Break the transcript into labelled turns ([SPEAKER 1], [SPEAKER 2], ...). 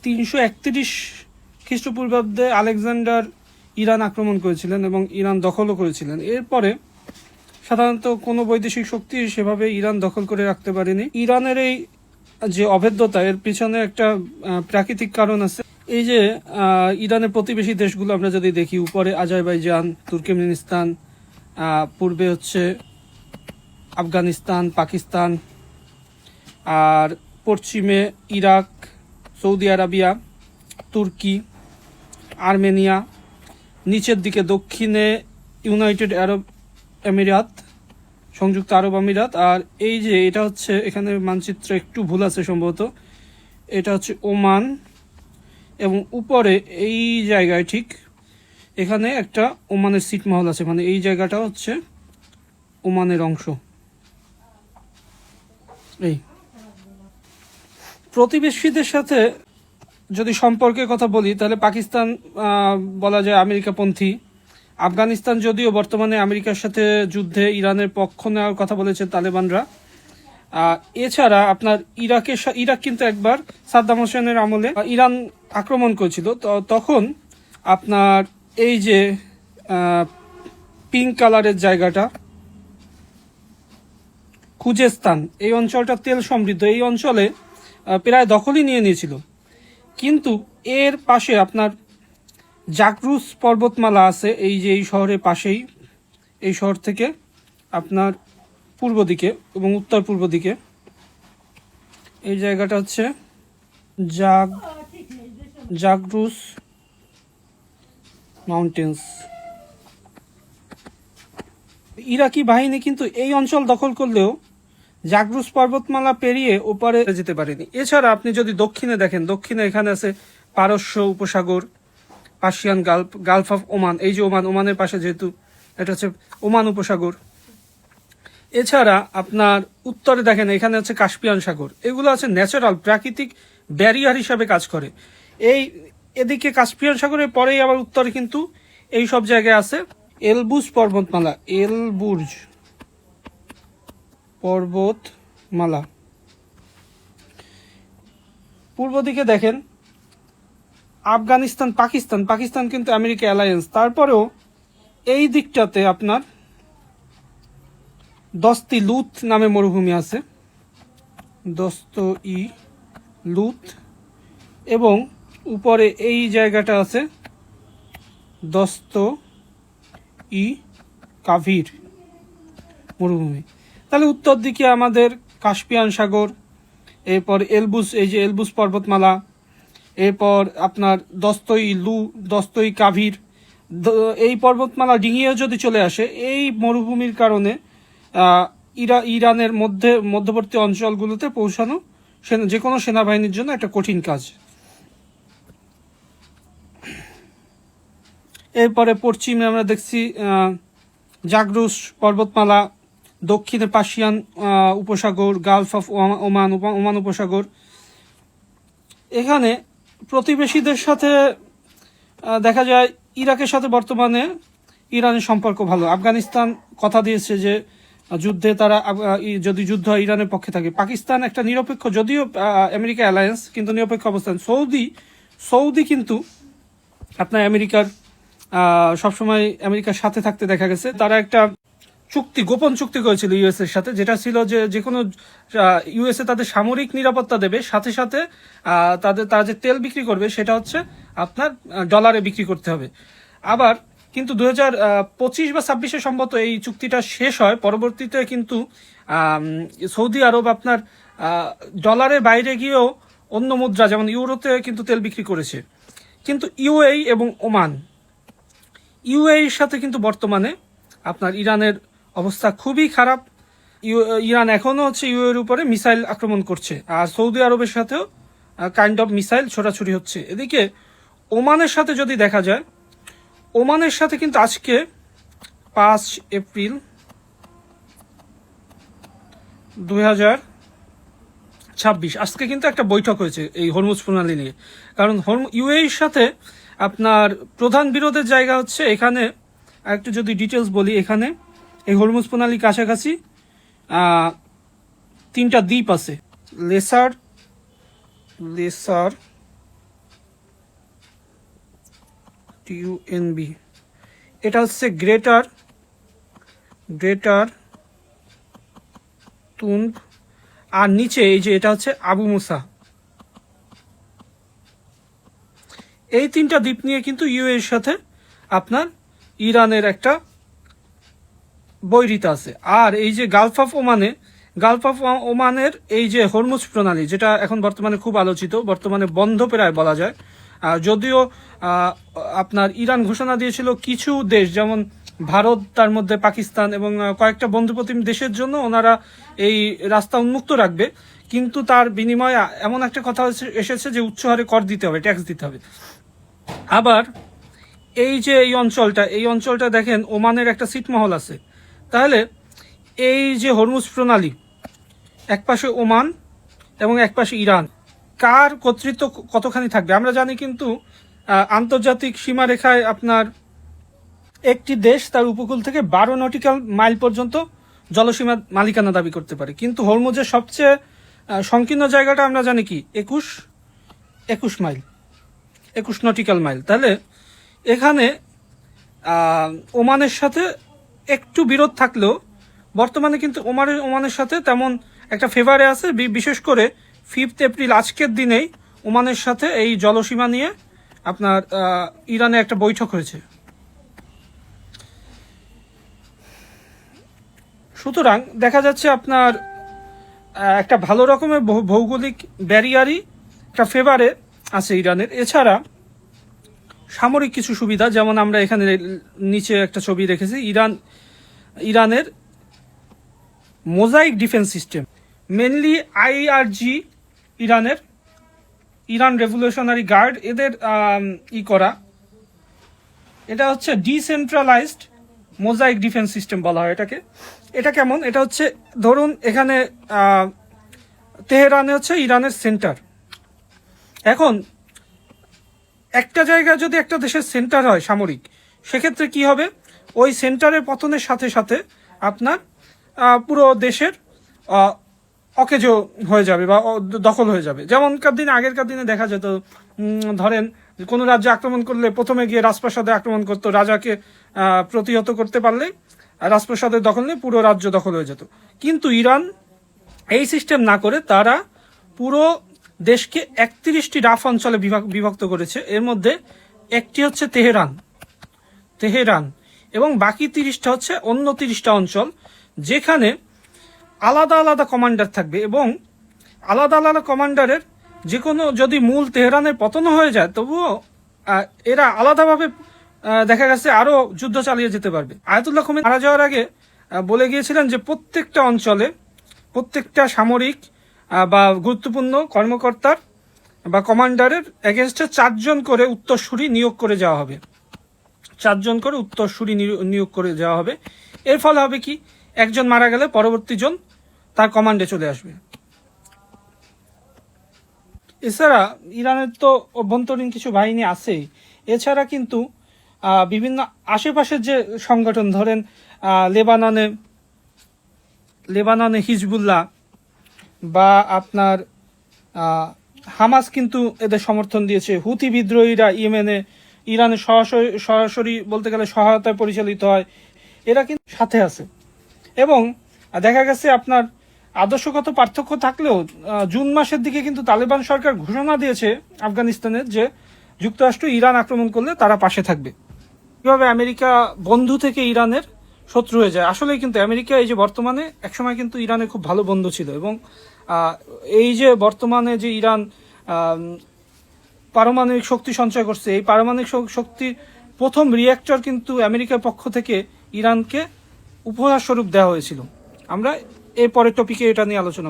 [SPEAKER 1] 331 খ্রিস্টপূর্বাব্দে Alexander Iran আক্রমণ করেছিলেন এবং ইরান দখলও করেছিলেন। এরপরে সাধারণত কোনো বৈদেশিক শক্তি সেভাবে ইরান দখল করে রাখতে পারেনি। ইরানের এই যে অভেদ্যতা, এর পিছনে একটা প্রাকৃতিক কারণ আছে। এই যে ইরানের প্রতিবেশী দেশগুলো আমরা যদি দেখি, উপরে আজারবাইজান, তুর্কমেনিস্তান, পূর্বে হচ্ছে আফগানিস্তান, পাকিস্তান, আর পশ্চিমে ইরাক, সৌদি আরবিয়া, তুর্কি, আর্মেনিয়া, নিচের দিকে দক্ষিণে ইউনাইটেড আরব আমিরাত, সংযুক্ত আরব আমিরাত, আর এই যে এটা হচ্ছে, এখানে মানচিত্রে একটু ভুল আছে সম্ভবত, এটা হচ্ছে ওমান, এবং উপরে এই জায়গায় ঠিক এখানে একটা ওমানের ছিটমহল আছে, মানে এই জায়গাটা হচ্ছে ওমানের অংশ। এই প্রতিবেশীদের সাথে যদি সম্পর্কের কথা বলি, তাহলে পাকিস্তান বলা যায় আমেরিকাপন্থী। আফগানিস্তান যদিও বর্তমানে আমেরিকার সাথে যুদ্ধে ইরানের পক্ষ নেওয়ার কথা বলেছে তালেবানরা। এছাড়া আপনার ইরাক কিন্তু একবার সাদ্দাম হোসেনের আমলে ইরান আক্রমণ করেছিল, তখন আপনার এই যে পিঙ্ক কালারের জায়গাটা, খুজেস্তান, এই অঞ্চলটা তেল সমৃদ্ধ, এই অঞ্চলে প্রায় দখলই নিয়ে নিয়েছিল। কিন্তু এর পাশে আপনার জাগরুস পর্বতমালা আছে, এই যে এই শহরের পাশেই, এই শহর থেকে আপনার পূর্ব দিকে এবং উত্তর পূর্ব দিকে এই জায়গাটা হচ্ছে জাগরুস মাউন্টেন্স। ইরাকি বাহিনী কিন্তু এই অঞ্চল দখল করলেও জাগরুস পর্বতমালা পেরিয়ে ওপারে যেতে পারেনি। এছাড়া আপনি যদি দক্ষিণে দেখেন, দক্ষিণে এখানে আছে পারস্য উপসাগর, পার্সিয়ান গালফ অফ ওমান, এই যে ওমানের পাশে যেহেতু এটা হচ্ছে ওমান উপসাগর। এছাড়া আপনার উত্তরে দেখেন এখানে আছে কাস্পিয়ান সাগর। এগুলো আছে ন্যাচারাল প্রাকৃতিক ব্যারিয়ার হিসাবে কাজ করে। এদিকে কাস্পিয়ান সাগরের পরেই আবার উত্তরে কিন্তু এই সব জায়গায় আছে এলবুজ পর্বতমালা, এলবুর্জ পর্বতমালা। পূর্ব দিকে দেখেন আফগানিস্তান, পাকিস্তান কিন্তু আমেরিকা অ্যালায়েন্স। তারপরেও এই দিকটাতে আপনার দস্তি লুত নামে মরুভূমি আছে, দস্ত-ই লুত, এবং উপরে এই জায়গাটা আছে দস্ত-ই কাভির মরুভূমি। তাহলে উত্তর দিকে আমাদের কাস্পিয়ান সাগর, এরপর এলবুস, এই যে এলবুস পর্বতমালা, এরপর আপনার দস্তই কাভির, এই পর্বতমালা ডিঙিয়ে যদি চলে আসে, এই মরুভূমির কারণে ইরানের মধ্যবর্তী অঞ্চলগুলোতে পৌঁছানো যে কোনো সেনাবাহিনীর জন্য একটা কঠিন কাজ। এরপরে পশ্চিমে আমরা দেখছি জাগরুস পর্বতমালা, দক্ষিণে পার্সিয়ান উপসাগর, গালফ অফ ওমান উপসাগর। এখানে প্রতিবেশীদের সাথে দেখা যায় ইরাকের সাথে বর্তমানে ইরানের সম্পর্ক ভালো। আফগানিস্তান কথা দিয়েছে যে যুদ্ধে তারা, যদি যুদ্ধ হয় ইরানের পক্ষে থাকে। পাকিস্তান একটা নিরপেক্ষ, যদিও আমেরিকা অ্যালায়েন্স, কিন্তু নিরপেক্ষ অবস্থান। সৌদি কিন্তু আপনার আমেরিকার সবসময় আমেরিকার সাথে থাকতে দেখা গেছে। তারা একটা গোপন চুক্তি করেছিল ইউএস এর সাথে, যেটা ছিল যে কোনো ইউএসএ তাদের সামরিক নিরাপত্তা দেবে, সাথে সাথে তারা যে তেল বিক্রি করবে সেটা হচ্ছে আপনার ডলারে বিক্রি করতে হবে। আবার কিন্তু 2025 বা 26-এ সম্ভবত এই চুক্তিটা শেষ হয়। পরবর্তীতে কিন্তু সৌদি আরব আপনার ডলারের বাইরে গিয়েও অন্য মুদ্রা যেমন ইউরোতে কিন্তু তেল বিক্রি করেছে। কিন্তু ইউএই এবং ওমান, ইউএইর সাথে কিন্তু বর্তমানে আপনার ইরানের অবস্থা খুবই খারাপ। ইরান এখনো হচ্ছে ইউএর উপরে মিসাইল আক্রমণ করছে, আর সৌদি আরবের সাথেও কাইন্ড অফ মিসাইল ছোড়াছুড়ি হচ্ছে। এদিকে ওমানের সাথে যদি দেখা যায়, ওমানের সাথে কিন্তু আজকে 5 এপ্রিল 2026 আজকে কিন্তু একটা বৈঠক হয়েছে এই হরমুজ প্রণালী নিয়ে। কারণ ইউএইর সাথে আপনার প্রধান বিরোধের জায়গা হচ্ছে এখানে, একটু যদি ডিটেলস বলি, এখানে এই হরমুজ প্রণালীর কাছাকাছি 3টা দ্বীপ আছে, লেসার TUNB, এটা হচ্ছে গ্রেটার তুনব, আর নিচে এই যে এটা হচ্ছে আবু মুসা। এই তিনটা দ্বীপ নিয়ে কিন্তু ইউএর সাথে আপনার ইরানের একটা বৈরিতা আছে। আর এই যে গালফ অফ ওমানের এই যে হরমুজ প্রণালী, যেটা এখন বর্তমানে খুব আলোচিত, বর্তমানে বন্ধ প্রায় বলা যায়। যদিও আপনার ইরান ঘোষণা দিয়েছিল কিছু দেশ যেমন ভারত, তার মধ্যে পাকিস্তান এবং কয়েকটা বন্ধুপ্রতিম দেশের জন্য ওনারা এই রাস্তা উন্মুক্ত রাখবে, কিন্তু তার বিনিময়ে এমন একটা কথা এসেছে যে উচ্চ হারে কর দিতে হবে, ট্যাক্স দিতে হবে। আবার এই যে এই অঞ্চলটা দেখেন ওমানের একটা ছিটমহল আছে। তাহলে এই যে হরমুজ প্রণালী, একপাশে ওমান এবং একপাশে ইরান, কার কর্তৃত্ব কতখানি থাকবে আমরা জানি। কিন্তু আন্তর্জাতিক সীমারেখায় আপনার একটি দেশ তার উপকূল থেকে 12 নটিক্যাল মাইল পর্যন্ত জলসীমা মালিকানা দাবি করতে পারে, কিন্তু হরমুজের সবচেয়ে সংকীর্ণ জায়গাটা আমরা জানি কি 21 মাইল, 21 নটিক্যাল মাইল। তাহলে এখানে ওমানের সাথে একটু বিরোধ থাকলেও বর্তমানে কিন্তু ওমানের সাথে তেমন একটা ফেভারে আছে। বিশেষ করে 5 এপ্রিল আজকের দিনেই ওমানের সাথে এই জলসীমা নিয়ে আপনার ইরানে একটা বৈঠক হয়েছে। সুতরাং দেখা যাচ্ছে আপনার একটা ভালো রকমের ভৌগোলিক ব্যারিয়ারই একটা ফেভারে আছে ইরানের। এছাড়া সামরিক কিছু সুবিধা, যেমন আমরা এখানে নিচে একটা ছবি রেখেছি, ইরানের mosaic defence system, mainly IRG, Iran revolutionary guard, এদের করা, এটা হচ্ছে ডিসেন্ট্রালাইজড মোজাইক ডিফেন্স সিস্টেম বলা হয় এটাকে। এটা কেমন? এটা হচ্ছে ধরুন এখানে তেহরানে হচ্ছে ইরানের সেন্টার। এখন একটা জায়গায় যদি একটা দেশের সেন্টার হয় সামরিক, সেক্ষেত্রে কি হবে, ওই সেন্টারের পতনের সাথে সাথে আপনার পুরো দেশের অকেজ হয়ে যাবে বা দখল হয়ে যাবে। যেমনকার দিনে, আগেরকার দিনে দেখা যেত, ধরেন কোনো রাজ্যে আক্রমণ করলে প্রথমে গিয়ে রাজপ্রাসাদে আক্রমণ করতো, রাজাকে প্রতিহত করতে পারলে রাজপ্রাসাদের দখল নিয়ে পুরো রাজ্য দখল হয়ে যেত। কিন্তু ইরান এই সিস্টেম না করে তারা পুরো দেশকে 31টি রাফ অঞ্চলে বিভক্ত করেছে। এর মধ্যে একটি হচ্ছে তেহরান এবং বাকি 30টা হচ্ছে অন্য 30টা অঞ্চল, যেখানে আলাদা আলাদা কমান্ডার থাকবে এবং আলাদা আলাদা কমান্ডারের যে কোনো, যদি মূল তেহরানের পতন হয়ে যায় তবুও এরা আলাদাভাবে দেখা গেছে আরো যুদ্ধ চালিয়ে যেতে পারবে। আয়াতুল্লাহ খোমেনি মারা যাওয়ার আগে বলে গিয়েছিলেন যে প্রত্যেকটা অঞ্চলে প্রত্যেকটা সামরিক বা গুরুত্বপূর্ণ কর্মকর্তার বা কমান্ডারের এগেনস্টে 4 জন করে উত্তরসূরি নিয়োগ করে যাওয়া হবে, 4 জন করে উত্তরসূরি নিয়োগ করে যাওয়া হবে। এর ফলে হবে কি, একজন মারা গেলে পরবর্তী জন তার কমান্ডে চলে আসবে। এছাড়া ইরানের তো অভ্যন্তরীণ কিছু বাহিনী আছেই, এছাড়া কিন্তু বিভিন্ন আশেপাশের যে সংগঠন, ধরেন লেবাননে হিজবুল্লাহ বা আপনার হামাস কিন্তু এদের সমর্থন দিয়েছে। হুতি বিদ্রোহীরা ইয়েমেনে ইরানের সরাসরি বলতে গেলে সহায়তায় পরিচালিত হয়, এরা কিন্তু সাথে আছে। এবং দেখা গেছে আপনার আদর্শগত পার্থক্য থাকলেও জুন মাসের দিকে কিন্তু তালেবান সরকার ঘোষণা দিয়েছে আফগানিস্তানের যে যুক্তরাষ্ট্র ইরান আক্রমণ করলে তারা পাশে থাকবে। কিভাবে আমেরিকা বন্ধু থেকে ইরানের শত্রু হয়ে যায়। আসলে কিন্তু আমেরিকা এই যে বর্তমানে, একসময় কিন্তু ইরানের খুব ভালো বন্ধু ছিল, এবং এই যে বর্তমানে যে ইরান পারমাণবিক শক্তি সঞ্চয় করছে, এই পারমাণবিক শক্তির প্রথম রিঅ্যাক্টর কিন্তু আমেরিকার পক্ষ থেকে ইরানকে উপহার স্বরূপ দেওয়া হয়েছিল। আমরা এর পরের টপিকে এটা নিয়ে আলোচনা করব।